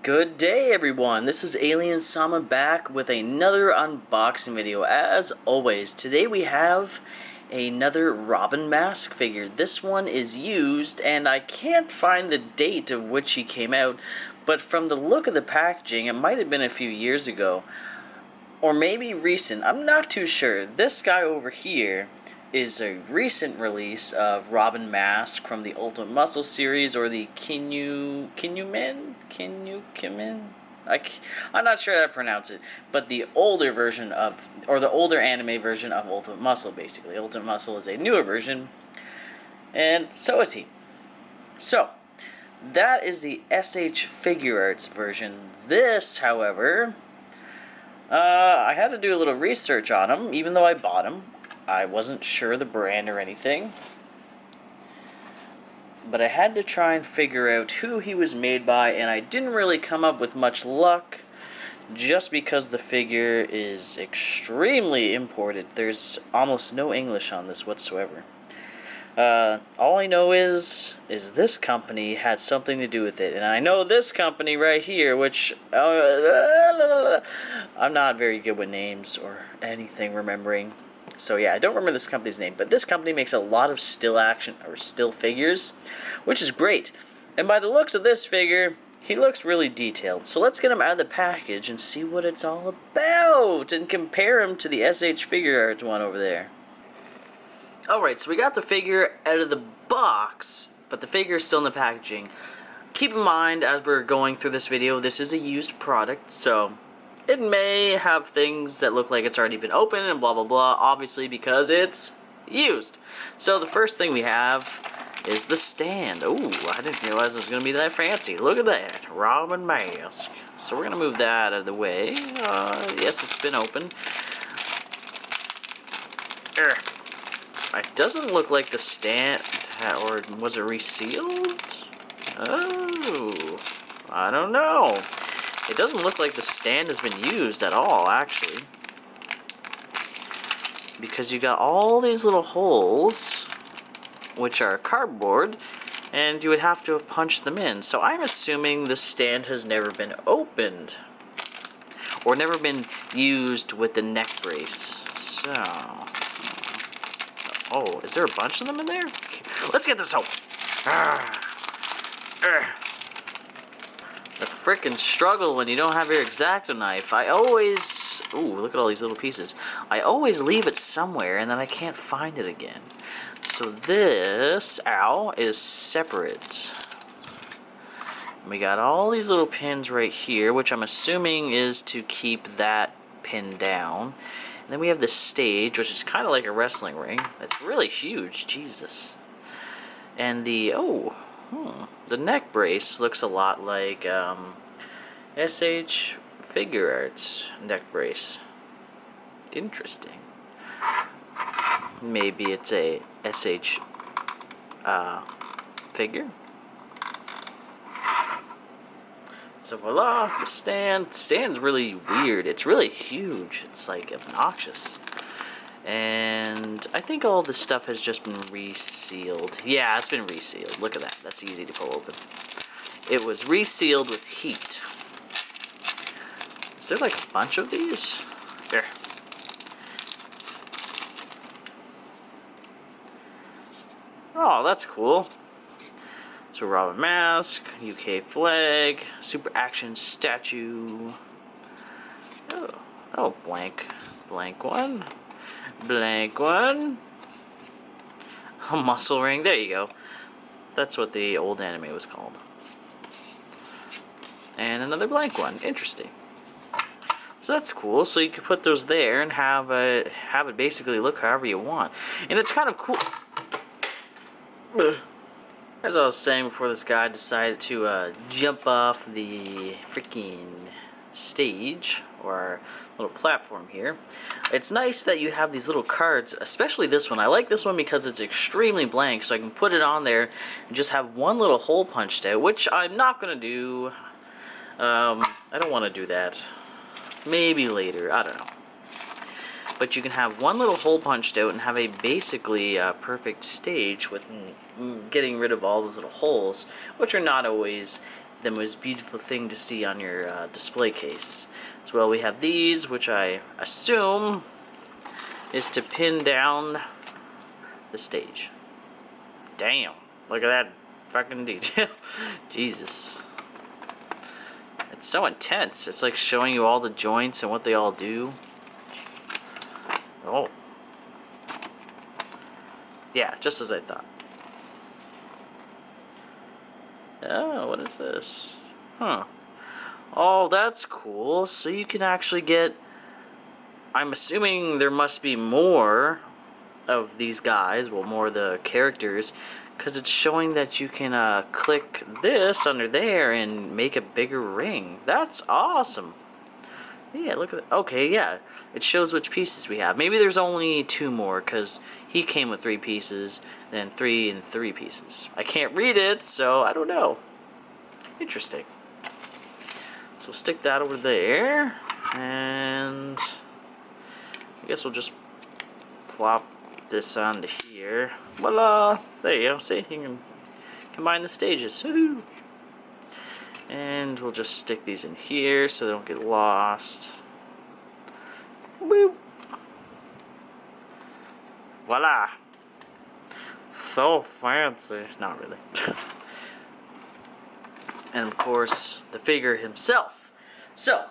Good day everyone, this is Alien Sama back with another unboxing video. As always, today we have another Robin Mask figure. This one is used and I can't find the date of which he came out, but from the look of the packaging it might have been a few years ago. Or maybe recent, I'm not too sure. This guy over here is a recent release of Robin Mask from the Ultimate Muscle series, or the Kinnikuman? I'm not sure how to pronounce it, but the older version of, or the older anime version of Ultimate Muscle, basically. Ultimate Muscle is a newer version, and so is he. So, that is the SH Figure Arts version. This, however, I had to do a little research on him, even though I bought him. I wasn't sure the brand or anything, but I had to try and figure out who he was made by, and I didn't really come up with much luck, just because the figure is extremely imported. There's almost no English on this whatsoever. All I know is this company had something to do with it, and I know this company right here, which I'm not very good with names or anything remembering. So yeah, I don't remember this company's name, but this company makes a lot of still action or still figures, which is great. And by the looks of this figure, he looks really detailed. So let's get him out of the package and see what it's all about and compare him to the SH Figure Arts one over there. Alright, so we got the figure out of the box, but the figure is still in the packaging. Keep in mind, as we're going through this video, this is a used product, so it may have things that look like it's already been opened and blah blah blah, obviously because it's used. So the first thing we have is the stand. Oh, I didn't realize it was going to be that fancy. Look at that, Robin Mask. So we're going to move that out of the way. Yes, it's been opened. It doesn't look like the stand, or was it resealed? Oh, I don't know. It doesn't look like the stand has been used at all, actually. Because you got all these little holes, which are cardboard, and you would have to have punched them in. So I'm assuming the stand has never been opened, or never been used with the neck brace. So, oh, is there a bunch of them in there? Let's get this open. The frickin' struggle when you don't have your X-Acto knife. I always... Ooh, look at all these little pieces. I always leave it somewhere and then I can't find it again. So this, is separate. And we got all these little pins right here, which I'm assuming is to keep that pin down. And then we have the stage, which is kind of like a wrestling ring. It's really huge, Jesus. And the, the neck brace looks a lot like SH Figure Arts neck brace. Interesting. Maybe it's a SH figure. So voila, the stand. The stand's really weird. It's really huge. It's like obnoxious. And I think all this stuff has just been resealed. Yeah, it's been resealed. Look at that. That's easy to pull open. It was resealed with heat. Is there like a bunch of these? There. Oh, that's cool. So Robin Mask, UK flag, Super Action statue. Oh, blank one. Blank one. A muscle ring. There you go. That's what the old anime was called. And another blank one. Interesting. So that's cool. So you can put those there and have it basically look however you want. And it's kind of cool. As I was saying before, this guy decided to jump off the freaking stage, or little platform here. It's nice that you have these little cards, especially this one. I like this one because it's extremely blank, so I can put it on there and just have one little hole punched out, which I'm not going to do. I don't want to do that. Maybe later, I don't know. But you can have one little hole punched out and have a basically perfect stage with getting rid of all those little holes, which are not always the most beautiful thing to see on your display case. As well, we have these, which I assume is to pin down the stage. Damn, look at that fucking detail. Jesus. It's so intense. It's like showing you all the joints and what they all do. Oh. Yeah, just as I thought. Oh, what is this? Huh. Oh, that's cool. So you can actually get... I'm assuming there must be more of these guys. Well, more of the characters. Because it's showing that you can click this under there and make a bigger ring. That's awesome. Yeah, look at that. Okay, yeah. It shows which pieces we have. Maybe there's only 2 more, because he came with 3 pieces, then 3 and 3 pieces. I can't read it, so I don't know. Interesting. So stick that over there, and I guess we'll just plop this onto here. Voila! There you go. See, you can combine the stages. Woohoo! And we'll just stick these in here so they don't get lost. Boop! Voila! So fancy. Not really. And of course, the figure himself. So,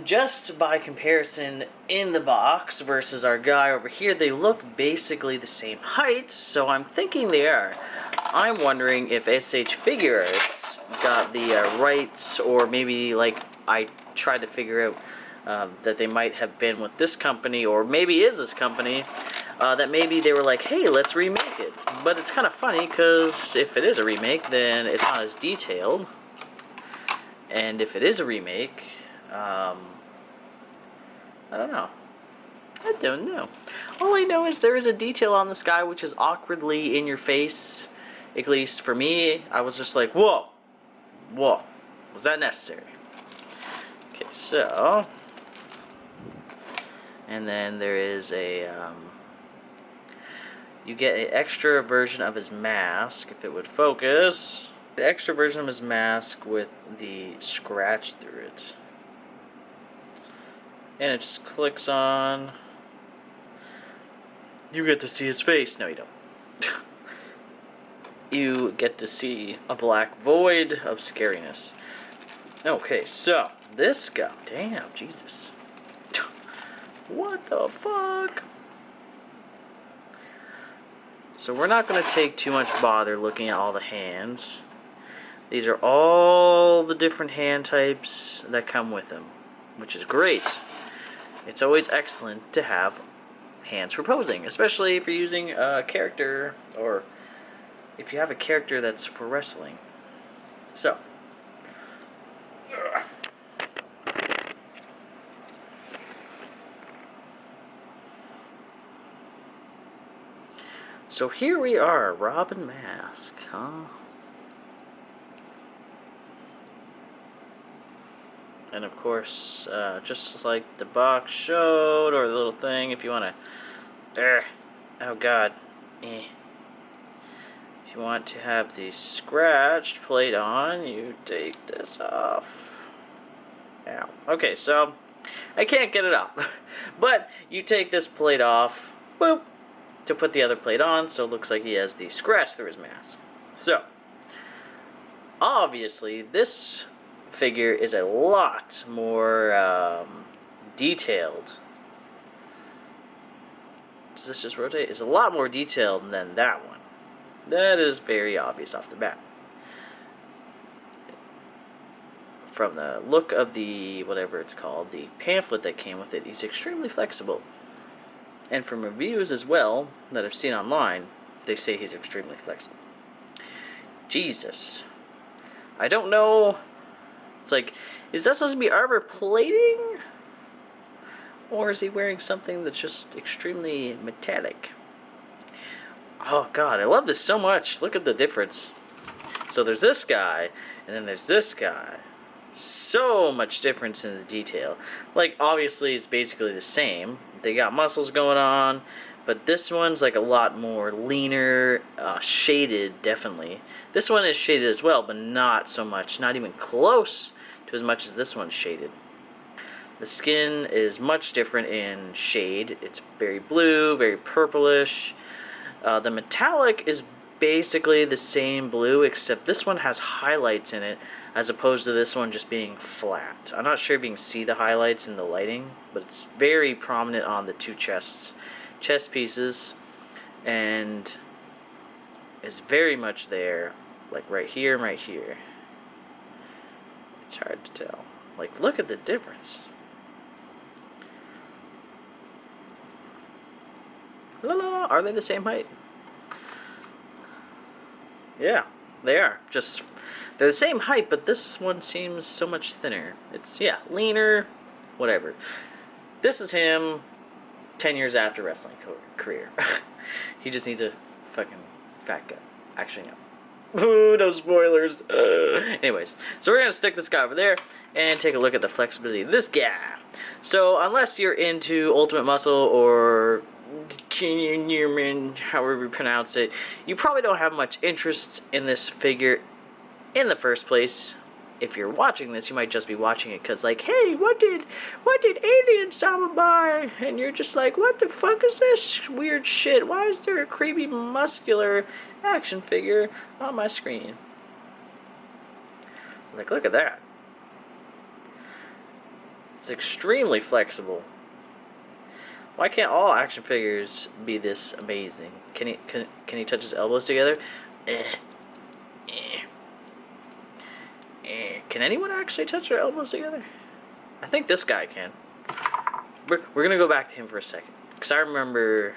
just by comparison in the box versus our guy over here, they look basically the same height, so I'm thinking they are. I'm wondering if SH Figure Arts got the rights, or maybe like I tried to figure out that they might have been with this company, or maybe is this company, that maybe they were like, hey, let's remake it. But it's kind of funny, because if it is a remake, then it's not as detailed. And if it is a remake, I don't know. I don't know. All I know is there is a detail on this guy which is awkwardly in your face. At least for me, I was just like, whoa. Whoa. Was that necessary? Okay, so. And then there is a, you get an extra version of his mask, if it would focus. The extra version of his mask with the scratch through it. And it just clicks on. You get to see his face. No, you don't. You get to see a black void of scariness. Okay, so this guy. Damn, Jesus. What the fuck? So we're not going to take too much bother looking at all the hands. These are all the different hand types that come with him, which is great. It's always excellent to have hands for posing, especially if you're using a character, or if you have a character that's for wrestling. So. So here we are, Robin Mask, huh? And of course, just like the box showed, or the little thing, if you want to, oh god, If you want to have the scratched plate on, you take this off. Ow. Okay, so, I can't get it off. But, you take this plate off, boop, to put the other plate on, so it looks like he has the scratch through his mask. So, obviously, this figure is a lot more detailed. Does this just rotate? It's a lot more detailed than that one. That is very obvious off the bat. From the look of the, whatever it's called, the pamphlet that came with it, he's extremely flexible. And from reviews as well, that I've seen online, they say he's extremely flexible. Jesus. I don't know. It's like, is that supposed to be armor plating? Or is he wearing something that's just extremely metallic? Oh god, I love this so much. Look at the difference. So there's this guy, and then there's this guy. So much difference in the detail. Like, obviously it's basically the same. They got muscles going on, But this one's like a lot more leaner, shaded, definitely. This one is shaded as well, but not so much. Not even close to as much as this one's shaded. The skin is much different in shade. It's very blue, very purplish. The metallic is basically the same blue, except this one has highlights in it, as opposed to this one just being flat. I'm not sure if you can see the highlights in the lighting, but it's very prominent on the two chest pieces, and is very much there, like right here and right here. It's hard to tell. Like, look at the difference. La la, are they the same height? Yeah, they are. Just, they're the same height, but this one seems so much thinner. It's, yeah, leaner, whatever. This is him 10 years after wrestling career. He just needs a fucking fat gut. Actually, no. Ooh, no spoilers. Anyways, so we're going to stick this guy over there and take a look at the flexibility of this guy. So, unless you're into Ultimate Muscle or Kinnikuman, however you pronounce it, you probably don't have much interest in this figure in the first place. If you're watching this, you might just be watching it because, like, hey, what did Alien Sama buy? And you're just like, what the fuck is this weird shit? Why is there a creepy muscular action figure on my screen? Like, look at that. It's extremely flexible. Why can't all action figures be this amazing? Can he touch his elbows together? Can anyone actually touch their elbows together? I think this guy can. We're gonna go back to him for a second, because I remember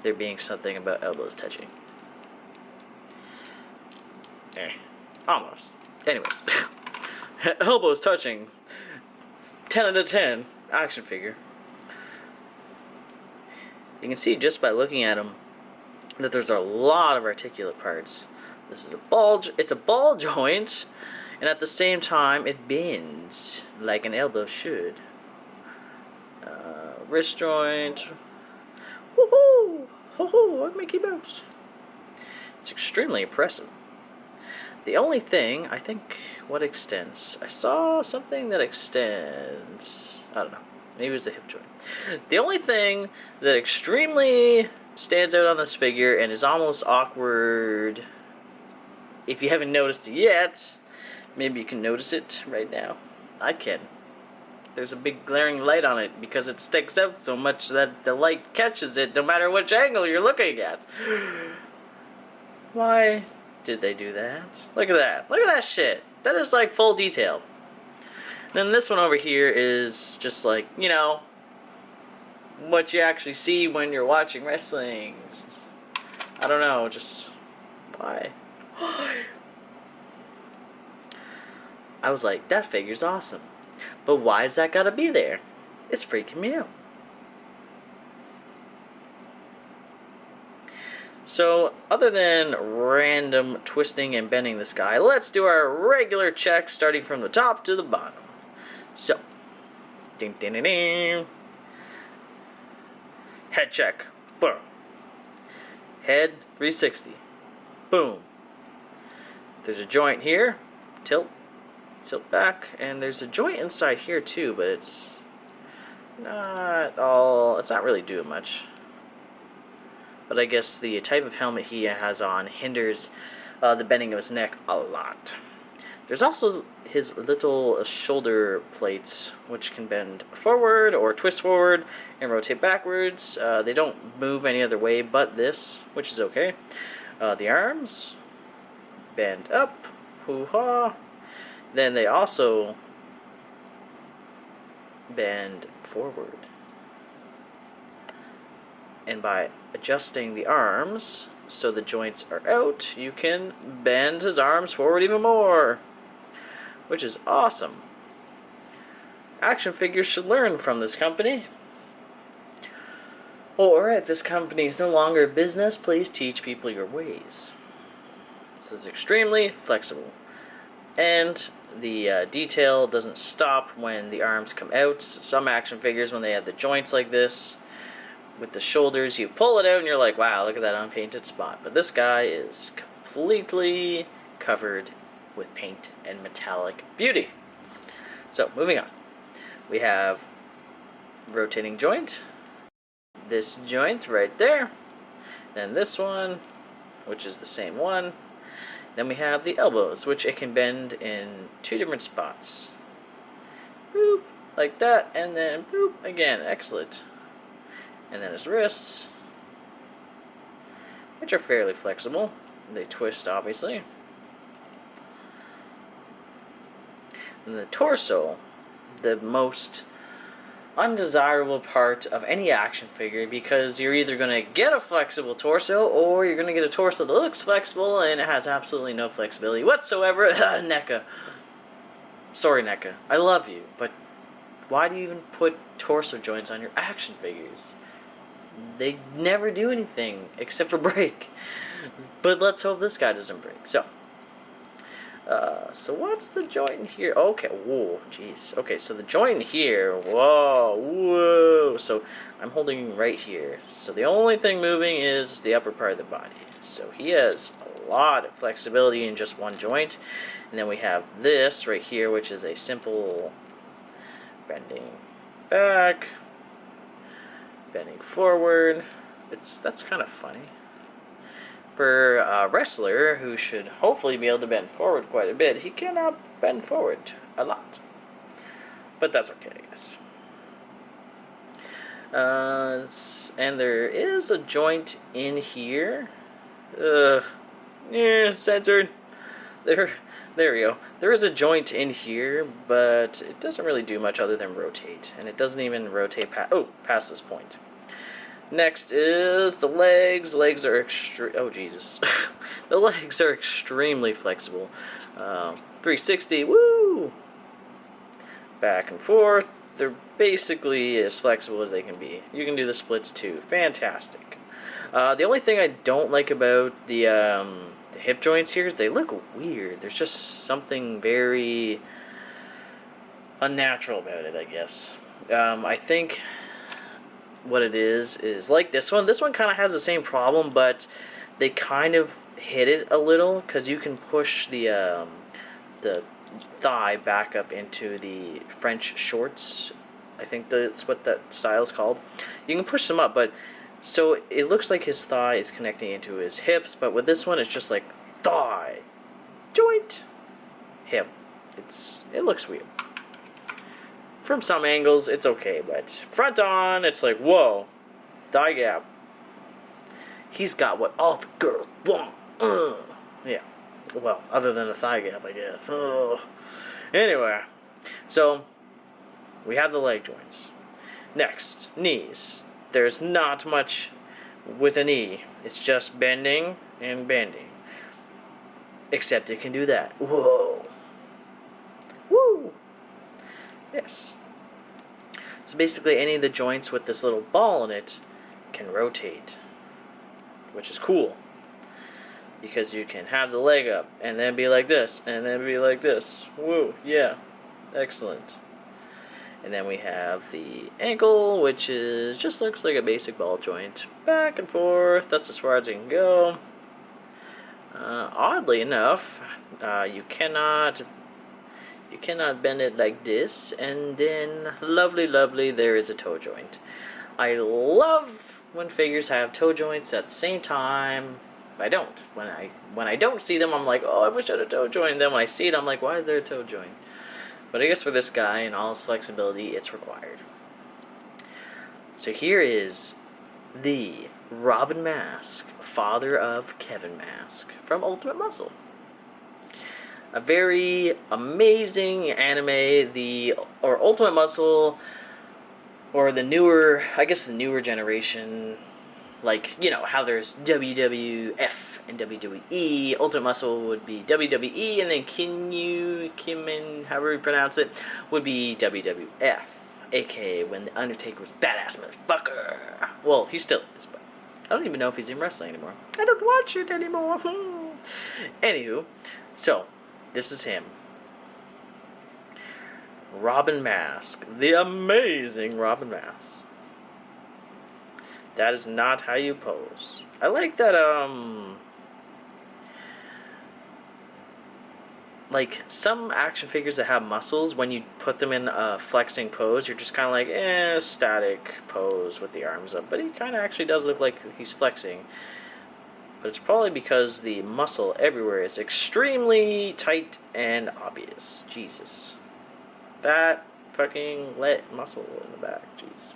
there being something about elbows touching. Almost. Anyways, elbows touching. 10 out of 10 action figure. You can see just by looking at him that there's a lot of articulate parts. This is a ball. It's a ball joint, and at the same time it bends like an elbow should. Wrist joint. Woohoo! Ho-ho! Like Mickey Mouse. It's extremely impressive. The only thing, I think, what extends? I saw something that extends. I don't know. Maybe it was the hip joint. The only thing that extremely stands out on this figure and is almost awkward, if you haven't noticed it yet, maybe you can notice it right now. I can. There's a big glaring light on it because it sticks out so much that the light catches it no matter which angle you're looking at. Why did they do that? Look at that. Look at that shit. That is like full detail. Then this one over here is just like, you know, what you actually see when you're watching wrestling. I don't know, just why? I was like, that figure's awesome. But why's that gotta be there? It's freaking me out. So, other than random twisting and bending this guy, let's do our regular check starting from the top to the bottom. So, ding, ding, ding, ding. Head check. Boom. Head 360. Boom. There's a joint here. Tilt back. And there's a joint inside here too, but it's not really doing much. But I guess the type of helmet he has on hinders the bending of his neck a lot. There's also his little shoulder plates, which can bend forward or twist forward and rotate backwards. They don't move any other way but this, which is okay. The arms bend up, hoo-ha. Then they also bend forward. And by adjusting the arms so the joints are out, you can bend his arms forward even more, which is awesome. Action figures should learn from this company. Or, if this company is no longer a business, please teach people your ways. This is extremely flexible. And the detail doesn't stop when the arms come out. Some action figures, when they have the joints like this, with the shoulders, you pull it out and you're like, wow, look at that unpainted spot. But this guy is completely covered with paint and metallic beauty. So, moving on. We have rotating joint. This joint right there. Then this one, which is the same one. Then we have the elbows, which it can bend in 2 different spots. Boop, like that, and then boop, again, excellent. And then his wrists, which are fairly flexible. They twist, obviously. And the torso, the most undesirable part of any action figure, because you're either going to get a flexible torso or you're going to get a torso that looks flexible and it has absolutely no flexibility whatsoever. NECA. Sorry, NECA. I love you, but why do you even put torso joints on your action figures? They never do anything except for break. But let's hope this guy doesn't break. So what's the joint here? Okay, whoa, jeez. Okay, so the joint here, whoa. So I'm holding right here. So the only thing moving is the upper part of the body. So he has a lot of flexibility in just one joint. And then we have this right here, which is a simple bending back, bending forward. That's kind of funny. For a wrestler who should hopefully be able to bend forward quite a bit, he cannot bend forward a lot. But that's okay, I guess. And there is a joint in here. Censored. There we go. There is a joint in here, but it doesn't really do much other than rotate. And it doesn't even rotate past this point. Next is the legs. Legs are oh Jesus. The legs are extremely flexible. 360, woo! Back and forth. They're basically as flexible as they can be. You can do the splits too. Fantastic. The only thing I don't like about the hip joints here is they look weird. There's just something very unnatural about it, I guess. I think what it is like this one. This one kind of has the same problem, but they kind of hit it a little because you can push the thigh back up into the French shorts. I think that's what that style is called. You can push them up, but so it looks like his thigh is connecting into his hips, but with this one it's just like thigh, joint, hip. It looks weird. From some angles, it's okay, but front on, it's like, whoa, thigh gap. He's got what all the girls want. Yeah. Well, other than a thigh gap, I guess. Anyway, so we have the leg joints. Next, knees. There's not much with a knee. It's just bending and bending. Except it can do that. Whoa. Woo. Yes. So basically any of the joints with this little ball in it can rotate, which is cool. Because you can have the leg up and then be like this and then be like this. Woo, yeah. Excellent. And then we have the ankle, which just looks like a basic ball joint. Back and forth, that's as far as it can go. Oddly enough, you cannot bend it like this, and then lovely there is a toe joint. I love when figures have toe joints at the same time. I don't. When I don't see them, I'm like, oh, I wish I had a toe joint. Then when I see it, I'm like, why is there a toe joint? But I guess for this guy and all his flexibility, it's required. So here is the Robin Mask, father of Kevin Mask, from Ultimate Muscle. A very amazing anime, or Ultimate Muscle, or the newer generation, like, you know, how there's WWF and WWE, Ultimate Muscle would be WWE, and then Kinnikuman, however you pronounce it, would be WWF, aka when The Undertaker was badass motherfucker. Well, he still is, but I don't even know if he's in wrestling anymore. I don't watch it anymore. Anywho, so this is him. Robin Mask. The amazing Robin Mask. That is not how you pose. I like that, like, some action figures that have muscles, when you put them in a flexing pose, you're just kind of like, static pose with the arms up. But he kind of actually does look like he's flexing. But it's probably because the muscle everywhere is extremely tight and obvious. Jesus. That fucking muscle in the back. Jeez.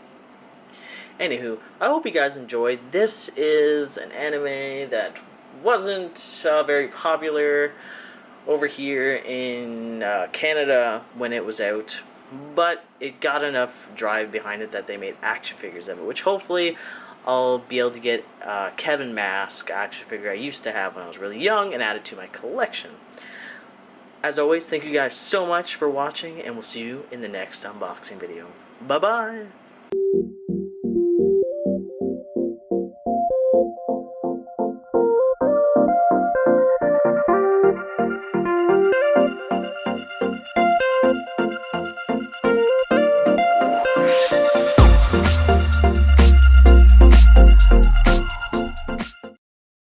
Anywho, I hope you guys enjoyed. This is an anime that wasn't very popular over here in Canada when it was out, but it got enough drive behind it that they made action figures of it, which hopefully I'll be able to get Kevin Mask action figure I used to have when I was really young and add it to my collection. As always, thank you guys so much for watching, and we'll see you in the next unboxing video. Bye-bye!